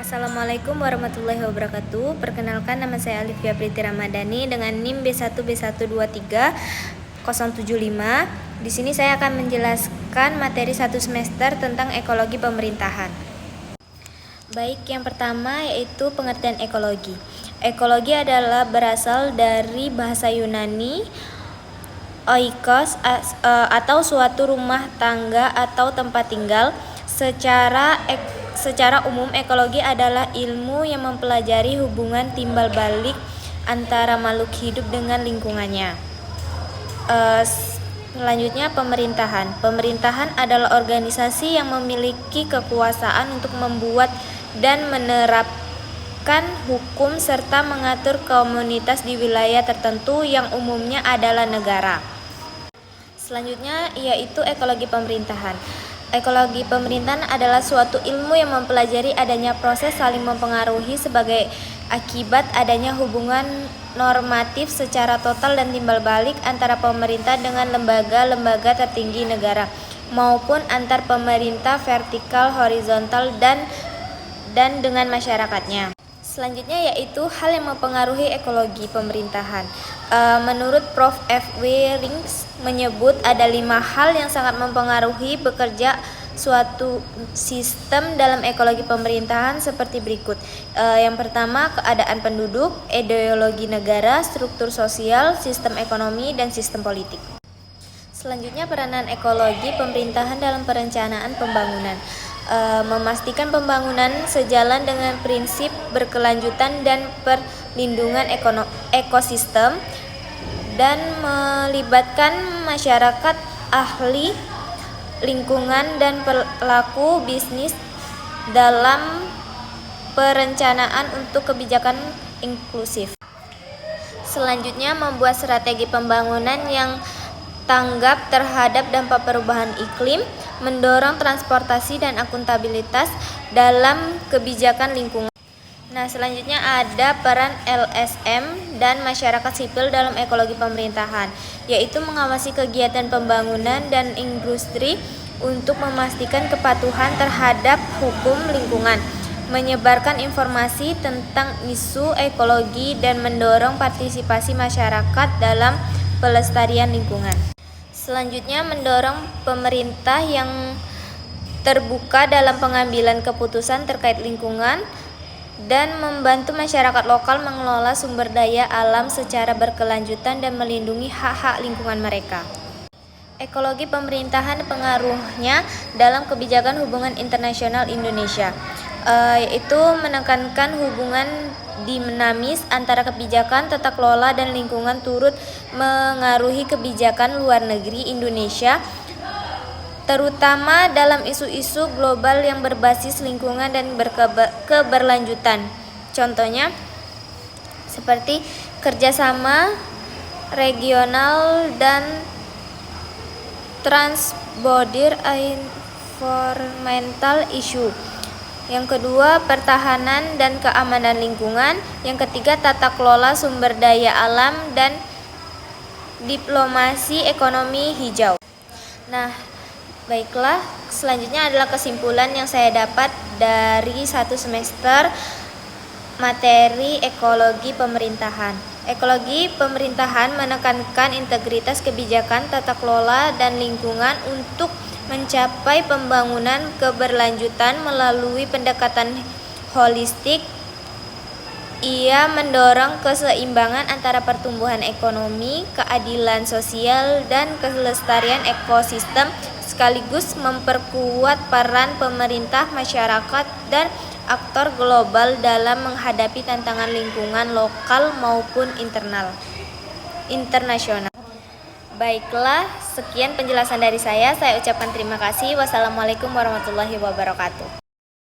Assalamualaikum warahmatullahi wabarakatuh. Perkenalkan, nama saya Alifia Priti Ramadhani dengan NIM B1B1230075. Di sini saya akan menjelaskan materi 1 semester tentang ekologi pemerintahan. Baik, yang pertama yaitu pengertian ekologi. Ekologi adalah berasal dari bahasa Yunani oikos atau suatu rumah tangga atau tempat tinggal. Secara umum, ekologi adalah ilmu yang mempelajari hubungan timbal balik antara makhluk hidup dengan lingkungannya. Selanjutnya, pemerintahan. Pemerintahan adalah organisasi yang memiliki kekuasaan untuk membuat dan menerapkan hukum serta mengatur komunitas di wilayah tertentu yang umumnya adalah negara. Selanjutnya yaitu ekologi pemerintahan. Ekologi pemerintahan adalah suatu ilmu yang mempelajari adanya proses saling mempengaruhi sebagai akibat adanya hubungan normatif secara total dan timbal balik antara pemerintah dengan lembaga-lembaga tertinggi negara maupun antar pemerintah vertikal, horizontal dan dengan masyarakatnya. Selanjutnya yaitu hal yang mempengaruhi ekologi pemerintahan. Menurut Prof. F. W. Rings menyebut ada 5 hal yang sangat mempengaruhi bekerja suatu sistem dalam ekologi pemerintahan seperti berikut. Yang pertama, keadaan penduduk, ideologi negara, struktur sosial, sistem ekonomi, dan sistem politik. Selanjutnya, peranan ekologi pemerintahan dalam perencanaan pembangunan. Memastikan pembangunan sejalan dengan prinsip berkelanjutan dan perlindungan ekosistem dan melibatkan masyarakat, ahli lingkungan dan pelaku bisnis dalam perencanaan untuk kebijakan inklusif. Selanjutnya, membuat strategi pembangunan yang tanggap terhadap dampak perubahan iklim, mendorong transportasi dan akuntabilitas dalam kebijakan lingkungan. Nah, selanjutnya ada peran LSM dan masyarakat sipil dalam ekologi pemerintahan, yaitu mengawasi kegiatan pembangunan dan industri untuk memastikan kepatuhan terhadap hukum lingkungan, menyebarkan informasi tentang isu ekologi dan mendorong partisipasi masyarakat dalam pelestarian lingkungan. Selanjutnya, mendorong pemerintah yang terbuka dalam pengambilan keputusan terkait lingkungan dan membantu masyarakat lokal mengelola sumber daya alam secara berkelanjutan dan melindungi hak-hak lingkungan mereka. Ekologi pemerintahan pengaruhnya dalam kebijakan hubungan internasional Indonesia, yaitu menekankan hubungan dinamis antara kebijakan tata kelola dan lingkungan turut mengaruhi kebijakan luar negeri Indonesia, terutama dalam isu-isu global yang berbasis lingkungan dan keberlanjutan. Contohnya seperti kerjasama regional dan transborder environmental issue. Yang kedua, pertahanan dan keamanan lingkungan. Yang ketiga, tata kelola sumber daya alam dan diplomasi ekonomi hijau. Nah, baiklah, selanjutnya adalah kesimpulan yang saya dapat dari 1 semester materi ekologi pemerintahan. Ekologi pemerintahan menekankan integritas kebijakan, tata kelola, dan lingkungan untuk mencapai pembangunan keberlanjutan melalui pendekatan holistik. Ia mendorong keseimbangan antara pertumbuhan ekonomi, keadilan sosial, dan kelestarian ekosistem, sekaligus memperkuat peran pemerintah, masyarakat, dan aktor global dalam menghadapi tantangan lingkungan lokal maupun internasional. Baiklah, sekian penjelasan dari saya. Saya ucapkan terima kasih. Wassalamualaikum warahmatullahi wabarakatuh.